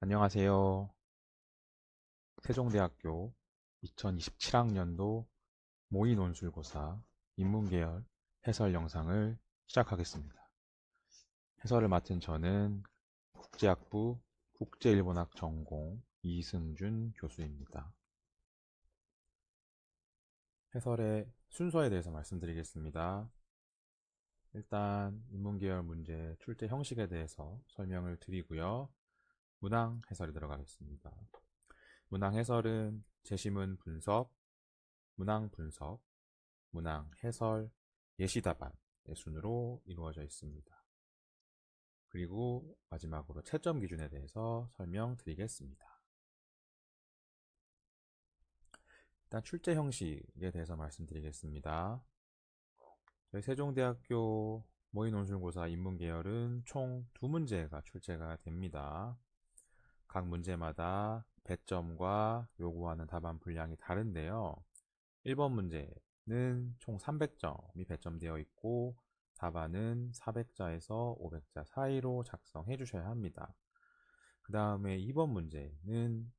안녕하세요. 세종대학교 2027학년도 모의논술고사 인문계열 해설 영상을 시작하겠습니다. 해설을 맡은 저는 국제학부 국제일본학 전공 이승준 교수입니다. 해설의 순서에 대해서 말씀드리겠습니다. 일단 인문계열 문제 출제 형식에 대해서 설명을 드리고요. 문항 해설에 들어가겠습니다. 문항 해설은 제시문 분석, 문항 분석, 문항 해설, 예시 답안의 순으로 이루어져 있습니다. 그리고 마지막으로 채점 기준에 대해서 설명드리겠습니다. 일단 출제 형식에 대해서 말씀드리겠습니다. 저희 세종대학교 모의논술고사 인문계열은 총 2문제가 출제가 됩니다. 각 문제마다 배점과 요구하는 답안 분량이 다른데요. 1번 문제는 총 300점이 배점되어 있고 답안은 400자에서 500자 사이로 작성해 주셔야 합니다. 그 다음에 2번 문제는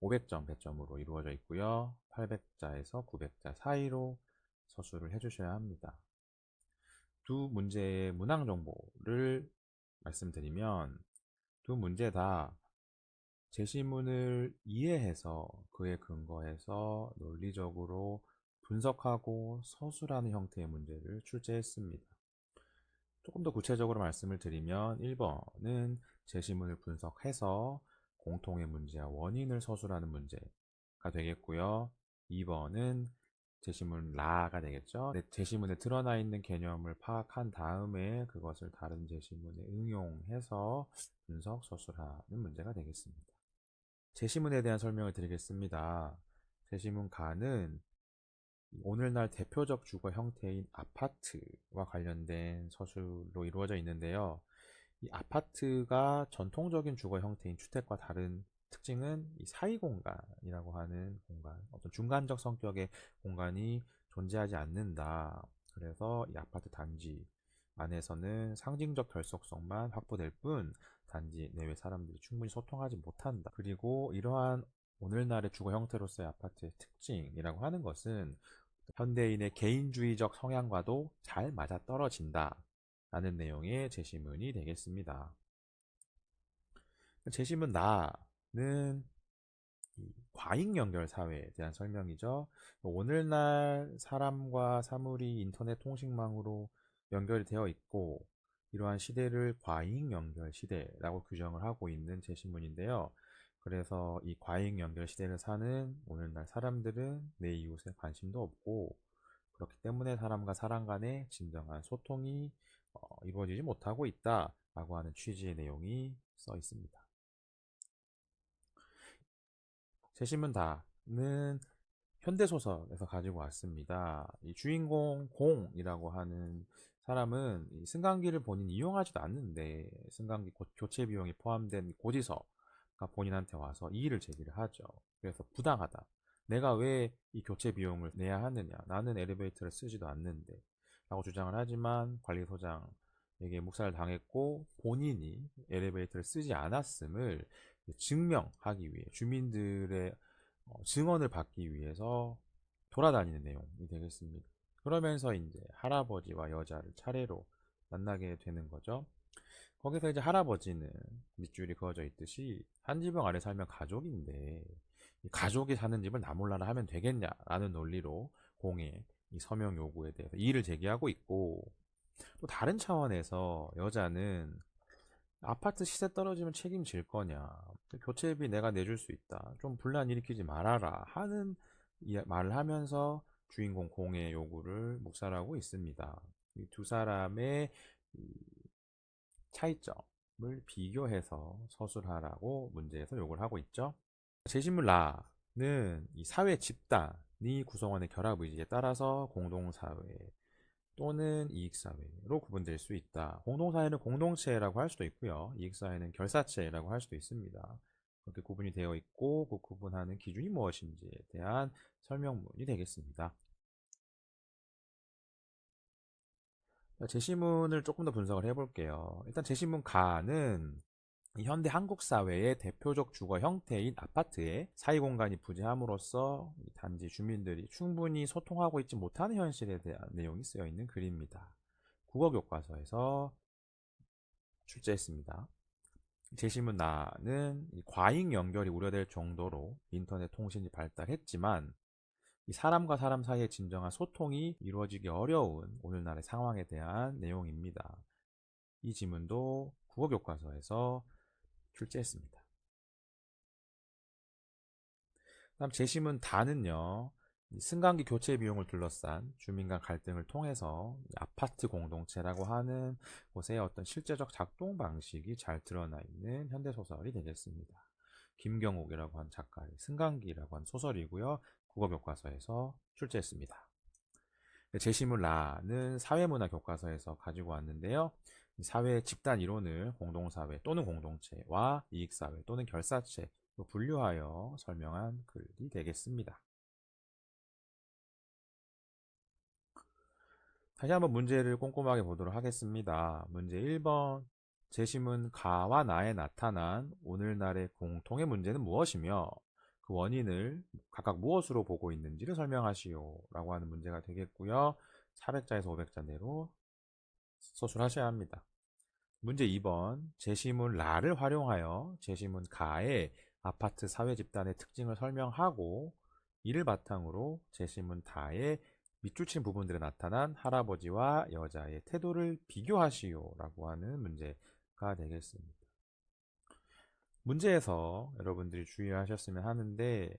500점 배점으로 이루어져 있고요. 800자에서 900자 사이로 서술을 해 주셔야 합니다. 두 문제의 문항 정보를 말씀드리면 두 문제 다 제시문을 이해해서 그에 근거해서 논리적으로 분석하고 서술하는 형태의 문제를 출제했습니다. 조금 더 구체적으로 말씀을 드리면 1번은 제시문을 분석해서 공통의 문제와 원인을 서술하는 문제가 되겠고요. 2번은 제시문 라가 되겠죠. 제시문에 드러나 있는 개념을 파악한 다음에 그것을 다른 제시문에 응용해서 분석, 서술하는 문제가 되겠습니다. 제시문에 대한 설명을 드리겠습니다. 제시문 가는 오늘날 대표적 주거 형태인 아파트와 관련된 서술로 이루어져 있는데요. 이 아파트가 전통적인 주거 형태인 주택과 다른 특징은 이 사이공간이라고 하는 공간, 어떤 중간적 성격의 공간이 존재하지 않는다. 그래서 이 아파트 단지 안에서는 상징적 결속성만 확보될 뿐 단지 내외 사람들이 충분히 소통하지 못한다. 그리고 이러한 오늘날의 주거 형태로서의 아파트의 특징이라고 하는 것은 현대인의 개인주의적 성향과도 잘 맞아떨어진다 라는 내용의 제시문이 되겠습니다. 제시문 나는 과잉 연결 사회에 대한 설명이죠. 오늘날 사람과 사물이 인터넷 통신망으로 연결이 되어 있고 이러한 시대를 과잉 연결 시대라고 규정을 하고 있는 제시문인데요. 그래서 이 과잉 연결 시대를 사는 오늘날 사람들은 내 이웃에 관심도 없고 그렇기 때문에 사람과 사람 간의 진정한 소통이 이루어지지 못하고 있다라고 하는 취지의 내용이 써 있습니다. 제시문 다는 현대소설에서 가지고 왔습니다. 이 주인공 공이라고 하는 사람은 이 승강기를 본인이 이용하지도 않는데 승강기 교체 비용이 포함된 고지서가 본인한테 와서 이의를 제기를 하죠. 그래서 부당하다. 내가 왜 이 교체 비용을 내야 하느냐. 나는 엘리베이터를 쓰지도 않는데 라고 주장을 하지만 관리소장에게 묵살을 당했고 본인이 엘리베이터를 쓰지 않았음을 증명하기 위해 주민들의 증언을 받기 위해서 돌아다니는 내용이 되겠습니다. 그러면서 이제 할아버지와 여자를 차례로 만나게 되는 거죠. 거기서 이제 할아버지는 밑줄이 그어져 있듯이 한 지붕 아래 살면 가족인데 이 가족이 사는 집을 나 몰라라 하면 되겠냐라는 논리로 공의 이 서명 요구에 대해서 이의를 제기하고 있고 또 다른 차원에서 여자는 아파트 시세 떨어지면 책임질 거냐 교체비 내가 내줄 수 있다 좀 분란 일으키지 말아라 하는 말을 하면서 주인공 공의 요구를 묵살하고 있습니다. 이 두 사람의 차이점을 비교해서 서술하라고 문제에서 요구를 하고 있죠. 제시문 라는 이 사회 집단이 구성원의 결합 의지에 따라서 공동사회 또는 이익사회로 구분될 수 있다. 공동사회는 공동체라고 할 수도 있고요. 이익사회는 결사체라고 할 수도 있습니다. 그렇게 구분이 되어 있고 그 구분하는 기준이 무엇인지에 대한 설명문이 되겠습니다. 제시문을 조금 더 분석을 해볼게요. 일단 제시문 가는 이 현대 한국 사회의 대표적 주거 형태인 아파트에 사이 공간이 부재함으로써 이 단지 주민들이 충분히 소통하고 있지 못하는 현실에 대한 내용이 쓰여 있는 글입니다. 국어 교과서에서 출제했습니다. 제시문 나는 이 과잉 연결이 우려될 정도로 인터넷 통신이 발달했지만 이 사람과 사람 사이의 진정한 소통이 이루어지기 어려운 오늘날의 상황에 대한 내용입니다. 이 지문도 국어 교과서에서 출제했습니다. 다음 제시문 다는요. 승강기 교체 비용을 둘러싼 주민 간 갈등을 통해서 아파트 공동체라고 하는 곳의 어떤 실제적 작동 방식이 잘 드러나 있는 현대소설이 되겠습니다. 김경옥이라고 하는 작가의 승강기라고 하는 소설이고요. 국어교과서에서 출제했습니다. 제시문 라는 사회문화 교과서에서 가지고 왔는데요. 사회 집단 이론을 공동사회 또는 공동체와 이익사회 또는 결사체로 분류하여 설명한 글이 되겠습니다. 다시 한번 문제를 꼼꼼하게 보도록 하겠습니다. 문제 1번. 제시문 가와 나에 나타난 오늘날의 공통의 문제는 무엇이며 그 원인을 각각 무엇으로 보고 있는지를 설명하시오 라고 하는 문제가 되겠고요. 400자에서 500자 내로 서술하셔야 합니다. 문제 2번. 제시문 라를 활용하여 제시문 가의 아파트 사회 집단의 특징을 설명하고 이를 바탕으로 제시문 다의 밑줄 친 부분들에 나타난 할아버지와 여자의 태도를 비교하시오 라고 하는 문제가 되겠습니다. 문제에서 여러분들이 주의하셨으면 하는데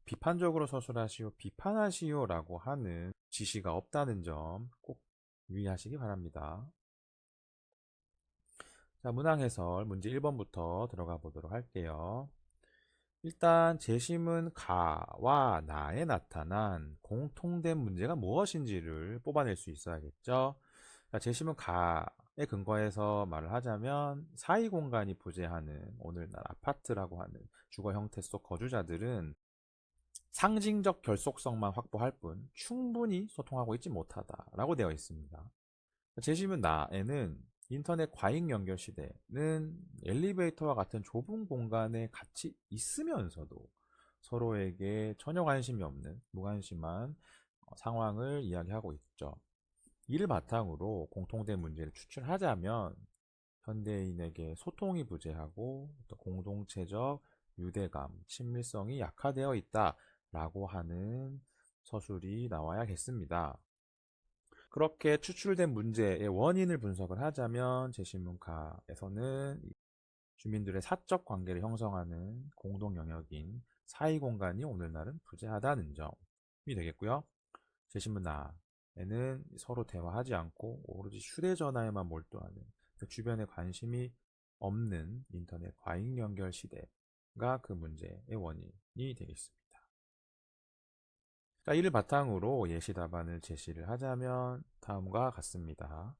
비판적으로 서술하시오, 비판하시오 라고 하는 지시가 없다는 점 꼭 유의하시기 바랍니다. 자, 문항 해설 문제 1번부터 들어가 보도록 할게요. 일단 제시문 가와 나에 나타난 공통된 문제가 무엇인지를 뽑아낼 수 있어야겠죠. 자, 제시문 가에 근거해서 말을 하자면 사이 공간이 부재하는 오늘날 아파트라고 하는 주거 형태 속 거주자들은 상징적 결속성만 확보할 뿐 충분히 소통하고 있지 못하다라고 되어 있습니다. 제시문 나에는 인터넷 과잉 연결 시대는 엘리베이터와 같은 좁은 공간에 같이 있으면서도 서로에게 전혀 관심이 없는 무관심한 상황을 이야기하고 있죠. 이를 바탕으로 공통된 문제를 추출하자면 현대인에게 소통이 부재하고 공동체적 유대감, 친밀성이 약화되어 있다라고 하는 서술이 나와야겠습니다. 그렇게 추출된 문제의 원인을 분석을 하자면 제시문가에서는 주민들의 사적 관계를 형성하는 공동 영역인 사이 공간이 오늘날은 부재하다는 점이 되겠고요. 제시문나에는 서로 대화하지 않고 오로지 휴대전화에만 몰두하는 주변에 관심이 없는 인터넷 과잉 연결 시대가 그 문제의 원인이 되겠습니다. 자, 이를 바탕으로 예시 답안을 제시를 하자면 다음과 같습니다.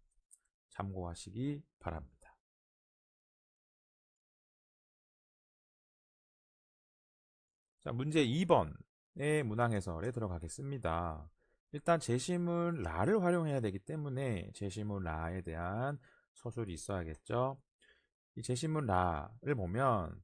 참고하시기 바랍니다. 자, 문제 2번의 문항 해설에 들어가겠습니다. 일단 제시문 라를 활용해야 되기 때문에 제시문 라에 대한 서술이 있어야겠죠. 이 제시문 라를 보면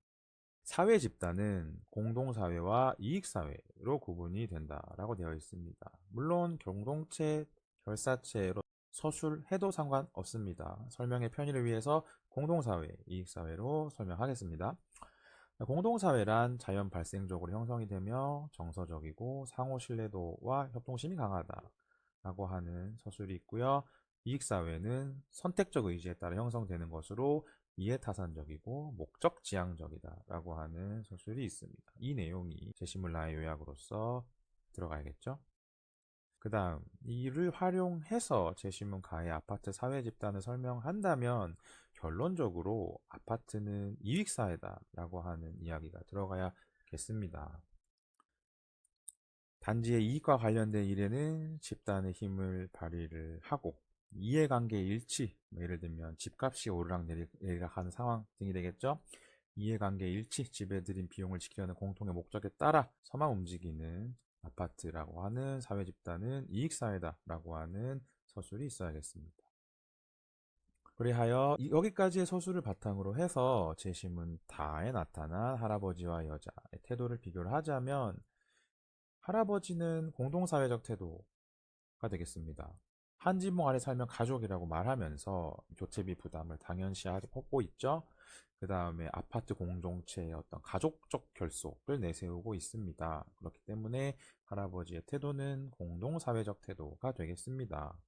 사회 집단은 공동사회와 이익사회로 구분이 된다라고 되어 있습니다. 물론 공동체, 결사체로 서술해도 상관없습니다. 설명의 편의를 위해서 공동사회, 이익사회로 설명하겠습니다. 공동사회란 자연 발생적으로 형성이 되며 정서적이고 상호 신뢰도와 협동심이 강하다라고 하는 서술이 있고요. 이익사회는 선택적 의지에 따라 형성되는 것으로 이해타산적이고 목적지향적이다라고 하는 서술이 있습니다. 이 내용이 제시문라의 요약으로서 들어가야겠죠. 그 다음 이를 활용해서 제시문 가의 아파트 사회 집단을 설명한다면 결론적으로 아파트는 이익사회다 라고 하는 이야기가 들어가야겠습니다. 단지의 이익과 관련된 일에는 집단의 힘을 발휘를 하고 이해관계 일치, 예를 들면 집값이 오르락 내리락 하는 상황 등이 되겠죠. 이해관계 일치, 집에 들인 비용을 지키려는 공통의 목적에 따라서만 움직이는 아파트라고 하는 사회 집단은 이익사회다 라고 하는 서술이 있어야겠습니다. 여기까지의 서술을 바탕으로 해서 제시문 다에 나타난 할아버지와 여자의 태도를 비교를 하자면 할아버지는 공동사회적 태도가 되겠습니다. 한 지붕 아래 살면 가족이라고 말하면서 교체비 부담을 당연시하고 있죠. 그 다음에 아파트 공동체의 어떤 가족적 결속을 내세우고 있습니다. 그렇기 때문에 할아버지의 태도는 공동사회적 태도가 되겠습니다.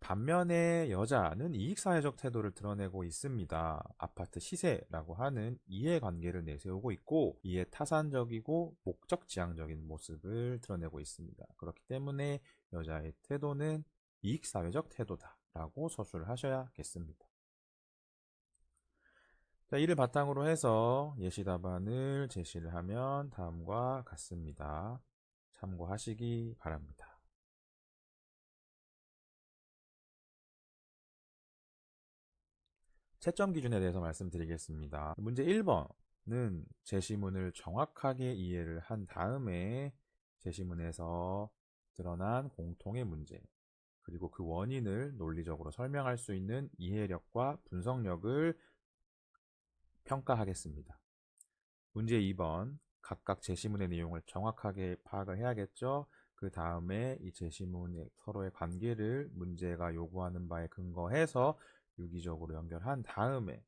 반면에 여자는 이익사회적 태도를 드러내고 있습니다. 아파트 시세라고 하는 이해관계를 내세우고 있고 이해타산적이고 목적지향적인 모습을 드러내고 있습니다. 그렇기 때문에 여자의 태도는 이익사회적 태도다라고 서술을 하셔야겠습니다. 자, 이를 바탕으로 해서 예시 답안을 제시를 하면 다음과 같습니다. 참고하시기 바랍니다. 채점 기준에 대해서 말씀드리겠습니다. 문제 1번은 제시문을 정확하게 이해를 한 다음에 제시문에서 드러난 공통의 문제, 그리고 그 원인을 논리적으로 설명할 수 있는 이해력과 분석력을 평가하겠습니다. 문제 2번, 각각 제시문의 내용을 정확하게 파악을 해야겠죠. 그 다음에 이 제시문의 서로의 관계를 문제가 요구하는 바에 근거해서 유기적으로 연결한 다음에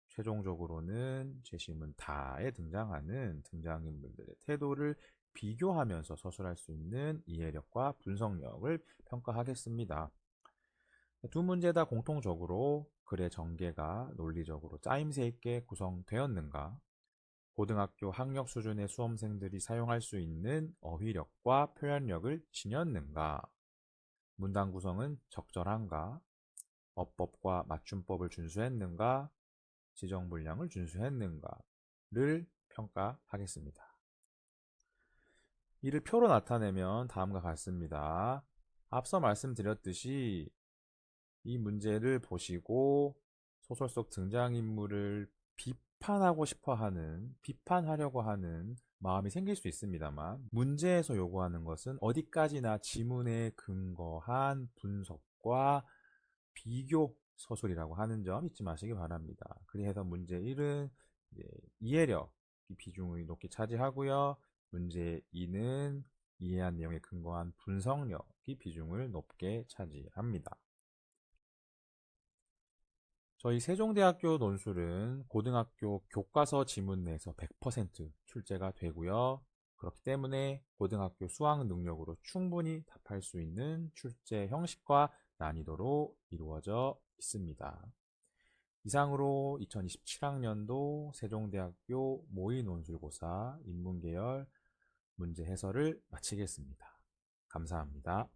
최종적으로는 제시문 다에 등장하는 등장인물들의 태도를 비교하면서 서술할 수 있는 이해력과 분석력을 평가하겠습니다. 두 문제 다 공통적으로 글의 전개가 논리적으로 짜임새 있게 구성되었는가, 고등학교 학력 수준의 수험생들이 사용할 수 있는 어휘력과 표현력을 지녔는가, 문단 구성은 적절한가, 어법과 맞춤법을 준수했는가, 지정 분량을 준수했는가를 평가하겠습니다. 이를 표로 나타내면 다음과 같습니다. 앞서 말씀드렸듯이 이 문제를 보시고 소설 속 등장인물을 비판하려고 하는 마음이 생길 수 있습니다만, 문제에서 요구하는 것은 어디까지나 지문에 근거한 분석과 비교 서술이라고 하는 점 잊지 마시기 바랍니다. 그래서 문제 1은 이해력이 비중을 높게 차지하고요. 문제 2는 이해한 내용에 근거한 분석력이 비중을 높게 차지합니다. 저희 세종대학교 논술은 고등학교 교과서 지문 내에서 100% 출제가 되고요. 그렇기 때문에 고등학교 수학 능력으로 충분히 답할 수 있는 출제 형식과 난이도로 이루어져 있습니다. 이상으로 2027학년도 세종대학교 모의논술고사 인문계열 문제 해설을 마치겠습니다. 감사합니다.